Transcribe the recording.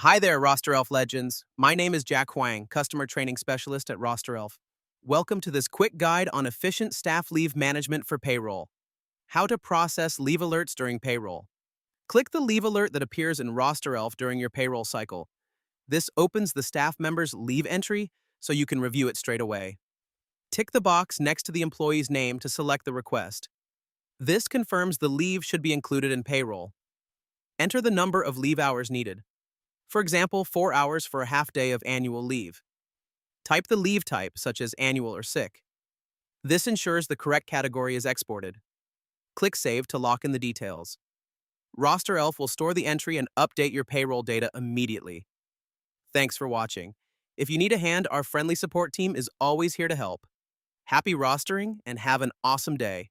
Hi there, RosterElf legends. My name is Jack Huang, Customer Training Specialist at RosterElf. Welcome to this quick guide on efficient staff leave management for payroll. How to process leave alerts during payroll. Click the leave alert that appears in RosterElf during your payroll cycle. This opens the staff member's leave entry so you can review it straight away. Tick the box next to the employee's name to select the request. This confirms the leave should be included in payroll. Enter the number of leave hours needed. For example, 4 hours for a half day of annual leave. Type the leave type, such as annual or sick. This ensures the correct category is exported. Click Save to lock in the details. RosterElf will store the entry and update your payroll data immediately. Thanks for watching. If you need a hand, our friendly support team is always here to help. Happy rostering and have an awesome day.